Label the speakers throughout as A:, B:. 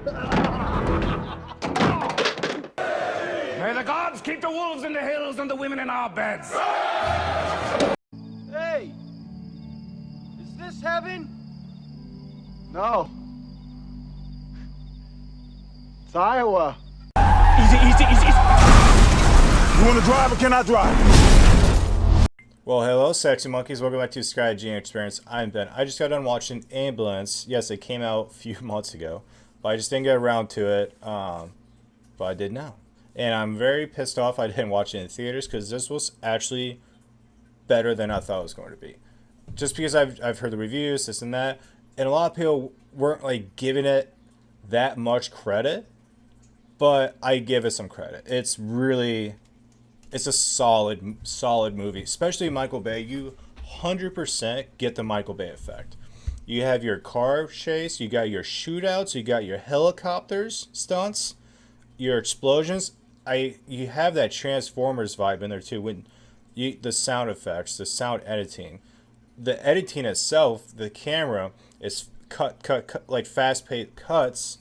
A: May the gods keep the wolves in the hills and the women in our beds.
B: Hey! Is this heaven? No. It's Iowa.
A: Easy, easy, easy, easy.
C: You want to drive or can I drive?
D: Well, hello, sexy monkeys. Welcome back to Sky Gene Experience. I'm Ben. I just got done watching Ambulance. Yes, it came out a few months ago, but I just didn't get around to it. But I did now. And I'm very pissed off I didn't watch it in theaters because this was actually better than I thought it was going to be. Just because I've heard the reviews, this and that, and a lot of people weren't like giving it that much credit, but I give it some credit. It's a solid movie, especially MichaelBay. You 100% get the MichaelBay effect. You have your car chase, you got your shootouts, you got your helicopters stunts, your explosions. You have that Transformers vibe in there too. When the sound effects, the sound editing, the editing itself, the camera is cut like fast-paced cuts.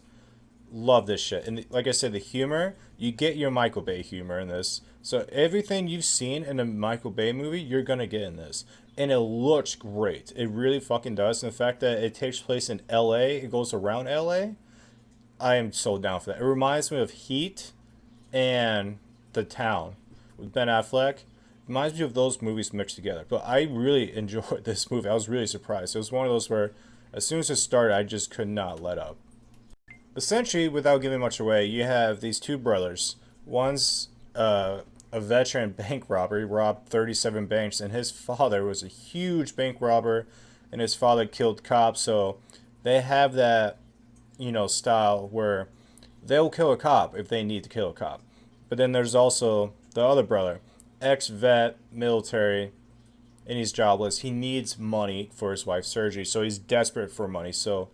D: Love this shit. And like I said, the humor, you get your MichaelBay humor in this. So everything you've seen in a MichaelBay movie, you're gonna get in this, and it looks great. It really fucking does. And the fact that it takes place in L.A., it goes around L.A., I am so down for that. It reminds me of Heat and The Town with Ben Affleck. It reminds me of those movies mixed together. But I really enjoyed this movie. I was really surprised. It was one of those where as soon as it started, I just could not let up. Essentially, without giving much away, you have these two brothers. One's a veteran bank robber. He robbed 37 banks, and his father was a huge bank robber, and his father killed cops. So they have that, style where they'll kill a cop if they need to kill a cop. But then there's also the other brother, ex-vet, military, and he's jobless. He needs money for his wife's surgery, so he's desperate for money. So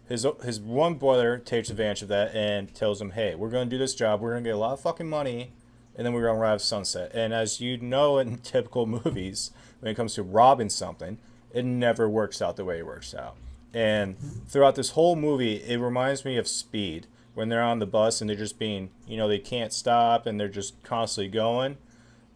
D: his one brother takes advantage of that and tells him, hey, we're going to do this job. We're going to get a lot of fucking money, and then we're going to arrive at sunset. And as you know in typical movies, when it comes to robbing something, it never works out the way it works out. And throughout this whole movie, it reminds me of Speed. When they're on the bus and they're just being, they can't stop and they're just constantly going.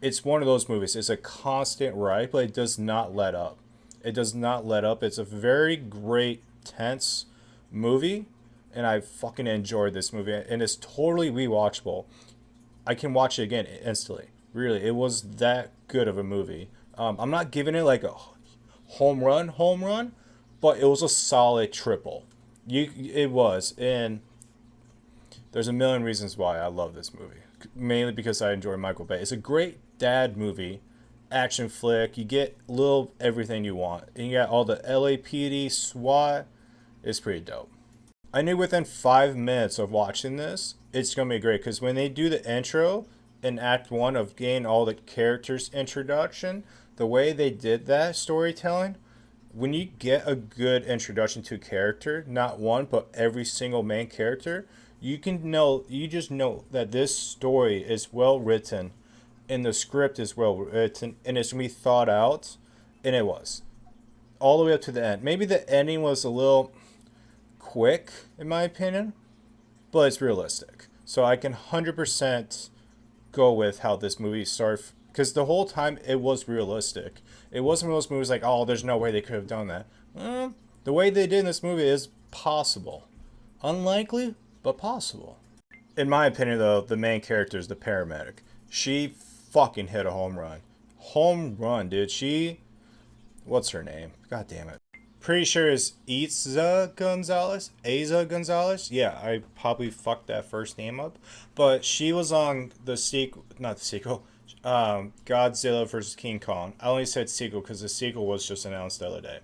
D: It's one of those movies. It's a constant ride, but it does not let up. It does not let up. It's a very great, tense movie, and I fucking enjoyed this movie, and it's totally rewatchable. I can watch it again instantly. Really, it was that good of a movie. I'm not giving it like a home run, but it was a solid triple. It was, and there's a million reasons why I love this movie. Mainly because I enjoy MichaelBay. It's a great dad movie, action flick. You get little everything you want, and you got all the LAPD, SWAT. It's pretty dope. I knew within 5 minutes of watching this, it's going to be great. Because when they do the intro in Act 1 of getting all the characters' introduction, the way they did that storytelling, when you get a good introduction to a character, not one, but every single main character, you just know that this story is well written and the script is well written and it's going to be thought out. And it was. All the way up to the end. Maybe the ending was a little quick, in my opinion, but it's realistic. So I can 100% go with how this movie started, because the whole time it was realistic. It wasn't one of those movies like, oh, there's no way they could have done that. The way they did in this movie is possible. Unlikely, but possible. In my opinion, though, the main character is the paramedic. She fucking hit a home run. Home run, dude. What's her name? God damn it. Pretty sure it's Eiza Gonzalez? Eiza Gonzalez? Yeah, I probably fucked that first name up. But she was on the sequel, not the sequel, Godzilla vs. King Kong. I only said sequel because the sequel was just announced the other day.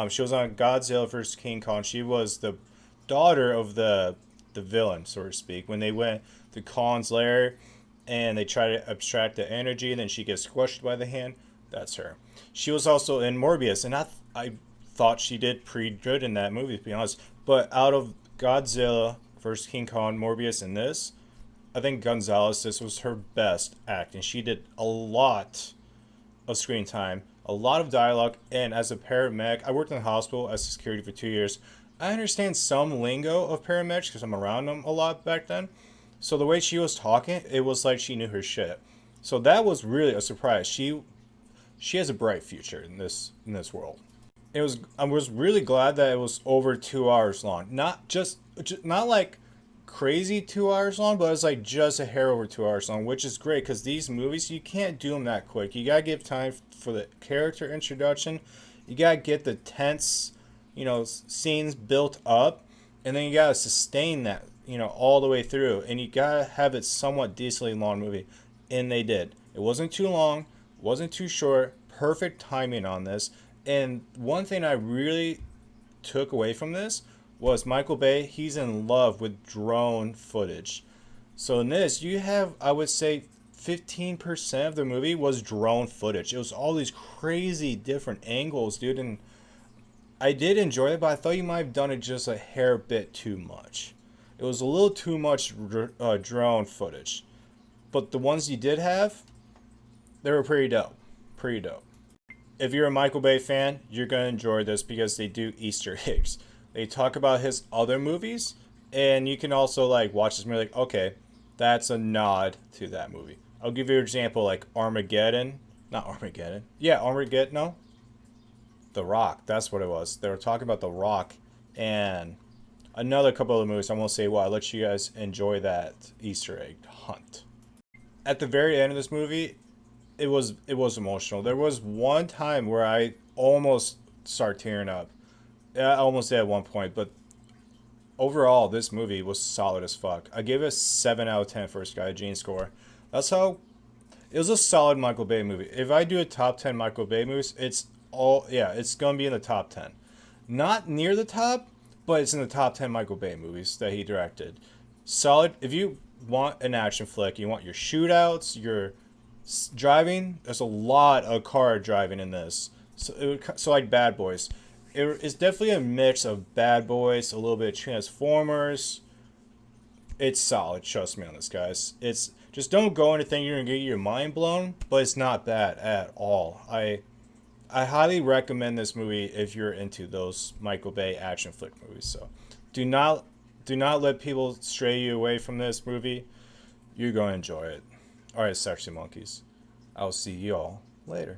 D: She was on Godzilla vs. King Kong. She was the daughter of the villain, so to speak. When they went to Kong's lair and they try to abstract the energy and then she gets squished by the hand, that's her. She was also in Morbius, and I thought she did pretty good in that movie, to be honest. But out of Godzilla vs. King Kong, Morbius, and this, I think Gonzalez, this was her best acting. She did a lot of screen time, a lot of dialogue, and as a paramedic, I worked in the hospital as security for 2 years. I understand some lingo of paramedics because I'm around them a lot back then. So the way she was talking, it was like she knew her shit. So that was really a surprise. She has a bright future in this world. I was really glad that it was over 2 hours long. Not not like crazy 2 hours long, but it was like just a hair over 2 hours long, which is great because these movies, you can't do them that quick. You gotta give time for the character introduction. You gotta get the tense, scenes built up, and then you gotta sustain that, all the way through, and you gotta have it somewhat decently long movie, and they did. It wasn't too long, wasn't too short, perfect timing on this. And one thing I really took away from this was MichaelBay, he's in love with drone footage. So in this, you have, I would say, 15% of the movie was drone footage. It was all these crazy different angles, dude, and I did enjoy it, but I thought you might have done it just a hair bit too much. It was a little too much drone footage. But the ones you did have, they were pretty dope. Pretty dope. If you're a MichaelBay fan, you're going to enjoy this because they do Easter eggs. They talk about his other movies, and you can also like watch this movie like, okay, that's a nod to that movie. I'll give you an example like Armageddon. Not Armageddon. Yeah, Armageddon, no. The Rock, that's what it was. They were talking about The Rock and another couple of movies. I won't say what. I'll let you guys enjoy that Easter egg hunt. At the very end of this movie, it was emotional. There was one time where I almost started tearing up. I almost did at one point, but overall, this movie was solid as fuck. I gave it a 7 out of 10 for a Sky Gene score. That's how... It was a solid MichaelBay movie. If I do a top 10 MichaelBay movies, it's going to be in the top 10. Not near the top, but it's in the top 10 MichaelBay movies that he directed. Solid. If you want an action flick, you want your shootouts, your driving, there's a lot of car driving in this. So like Bad Boys. It's definitely a mix of Bad Boys, a little bit of Transformers. It's solid, trust me on this, guys. It's just don't go into thinking you're gonna get your mind blown, but it's not bad at all. I highly recommend this movie if you're into those MichaelBay action flick movies. So do not let people stray you away from this movie. You're gonna enjoy it. Alright, sexy monkeys. I'll see y'all later.